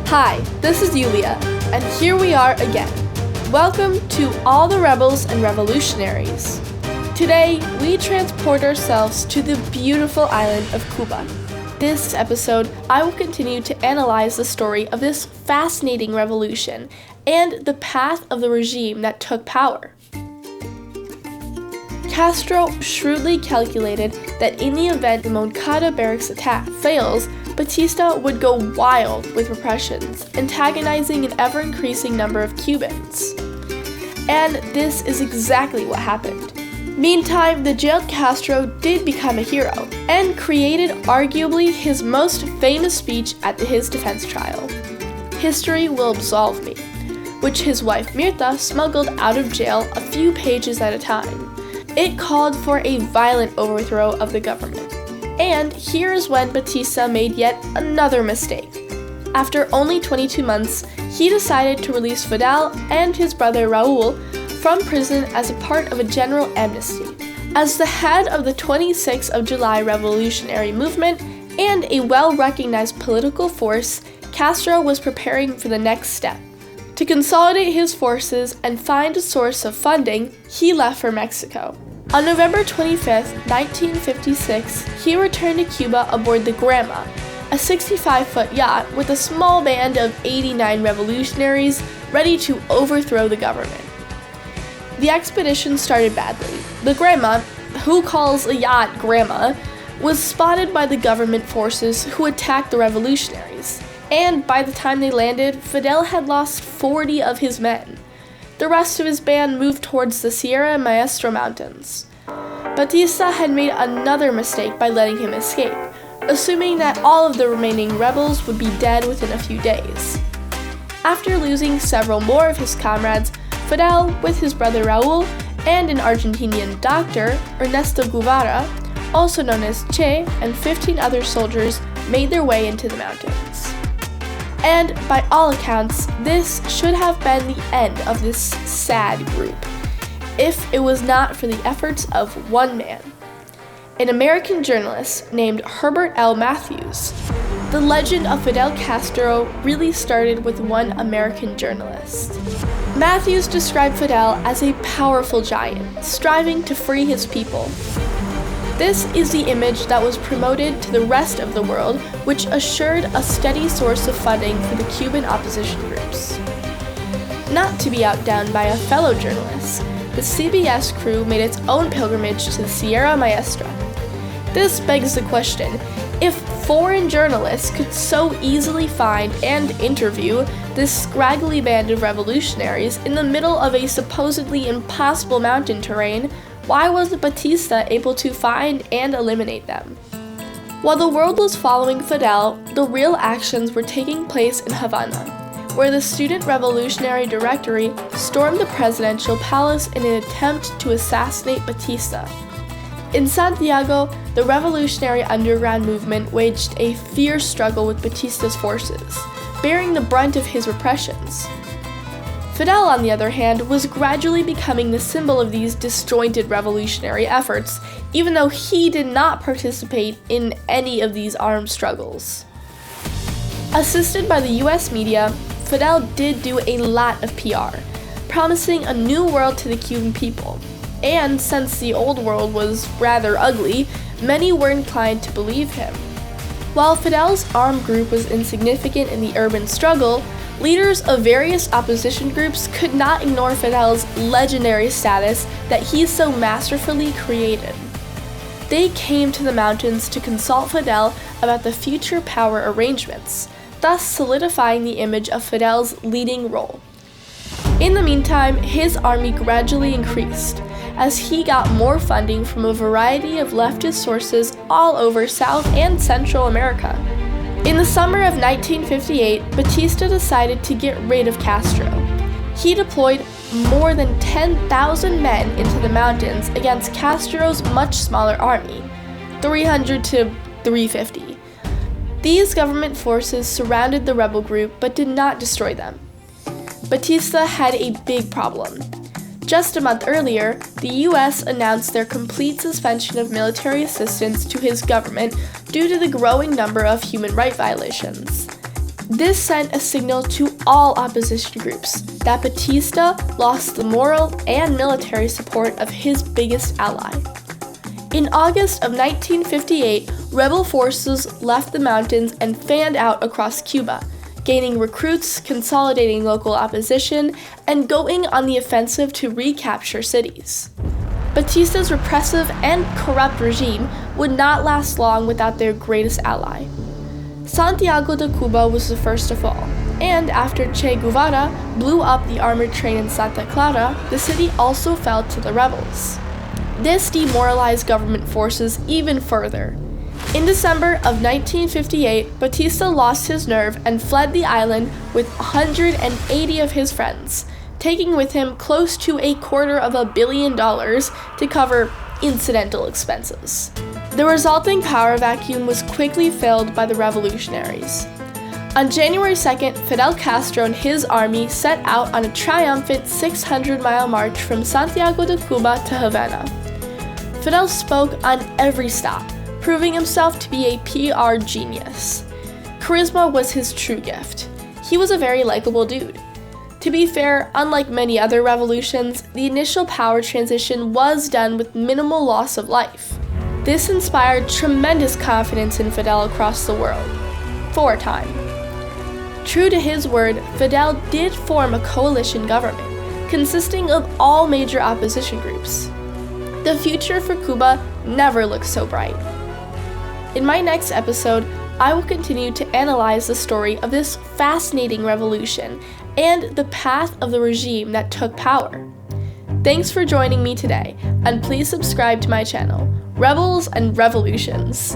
Hi, this is Yulia, and here we are again. Welcome to All the Rebels and Revolutionaries. Today, we transport ourselves to the beautiful island of Cuba. This episode, I will continue to analyze the story of this fascinating revolution and the path of the regime that took power. Castro shrewdly calculated that in the event the Moncada barracks attack fails, Batista would go wild with repressions, antagonizing an ever-increasing number of Cubans. And this is exactly what happened. Meantime, the jailed Castro did become a hero, and created arguably his most famous speech at his defense trial. "History will absolve me," which his wife Mirta smuggled out of jail a few pages at a time. It called for a violent overthrow of the government. And here is when Batista made yet another mistake. After only 22 months, he decided to release Fidel and his brother Raúl from prison as a part of a general amnesty. As the head of the 26th of July revolutionary movement and a well-recognized political force, Castro was preparing for the next step. To consolidate his forces and find a source of funding, he left for Mexico. On November 25, 1956, he returned to Cuba aboard the Grandma, a 65-foot yacht with a small band of 89 revolutionaries ready to overthrow the government. The expedition started badly. The Grandma, who calls a yacht Grandma, was spotted by the government forces who attacked the revolutionaries, and by the time they landed, Fidel had lost 40 of his men. The rest of his band moved towards the Sierra Maestra Mountains. Batista had made another mistake by letting him escape, assuming that all of the remaining rebels would be dead within a few days. After losing several more of his comrades, Fidel, with his brother Raúl, and an Argentinian doctor, Ernesto Guevara, also known as Che, and 15 other soldiers made their way into the mountains. And by all accounts, this should have been the end of this sad group, if it was not for the efforts of one man, an American journalist named Herbert L. Matthews. The legend of Fidel Castro really started with one American journalist. Matthews described Fidel as a powerful giant, striving to free his people. This is the image that was promoted to the rest of the world, which assured a steady source of funding for the Cuban opposition groups. Not to be outdone by a fellow journalist, the CBS crew made its own pilgrimage to the Sierra Maestra. This begs the question, if foreign journalists could so easily find and interview this scraggly band of revolutionaries in the middle of a supposedly impossible mountain terrain, why wasn't Batista able to find and eliminate them? While the world was following Fidel, the real actions were taking place in Havana, where the Student Revolutionary Directory stormed the presidential palace in an attempt to assassinate Batista. In Santiago, the revolutionary underground movement waged a fierce struggle with Batista's forces, bearing the brunt of his repressions. Fidel, on the other hand, was gradually becoming the symbol of these disjointed revolutionary efforts, even though he did not participate in any of these armed struggles. Assisted by the US media, Fidel did do a lot of PR, promising a new world to the Cuban people. And since the old world was rather ugly, many were inclined to believe him. While Fidel's armed group was insignificant in the urban struggle, leaders of various opposition groups could not ignore Fidel's legendary status that he so masterfully created. They came to the mountains to consult Fidel about the future power arrangements, thus solidifying the image of Fidel's leading role. In the meantime, his army gradually increased, as he got more funding from a variety of leftist sources all over South and Central America. In the summer of 1958, Batista decided to get rid of Castro. He deployed more than 10,000 men into the mountains against Castro's much smaller army, 300 to 350. These government forces surrounded the rebel group but did not destroy them. Batista had a big problem. Just a month earlier, the US announced their complete suspension of military assistance to his government due to the growing number of human rights violations. This sent a signal to all opposition groups that Batista lost the moral and military support of his biggest ally. In August of 1958, rebel forces left the mountains and fanned out across Cuba, gaining recruits, consolidating local opposition, and going on the offensive to recapture cities. Batista's repressive and corrupt regime would not last long without their greatest ally. Santiago de Cuba was the first to fall, and after Che Guevara blew up the armored train in Santa Clara, the city also fell to the rebels. This demoralized government forces even further. In December of 1958, Batista lost his nerve and fled the island with 180 of his friends, taking with him close to $250 million to cover incidental expenses. The resulting power vacuum was quickly filled by the revolutionaries. On January 2nd, Fidel Castro and his army set out on a triumphant 600-mile march from Santiago de Cuba to Havana. Fidel spoke on every stop, proving himself to be a PR genius. Charisma was his true gift. He was a very likable dude. To be fair, unlike many other revolutions, the initial power transition was done with minimal loss of life. This inspired tremendous confidence in Fidel across the world, for a time. True to his word, Fidel did form a coalition government, consisting of all major opposition groups. The future for Cuba never looked so bright. In my next episode, I will continue to analyze the story of this fascinating revolution and the path of the regime that took power. Thanks for joining me today, and please subscribe to my channel, Rebels and Revolutions.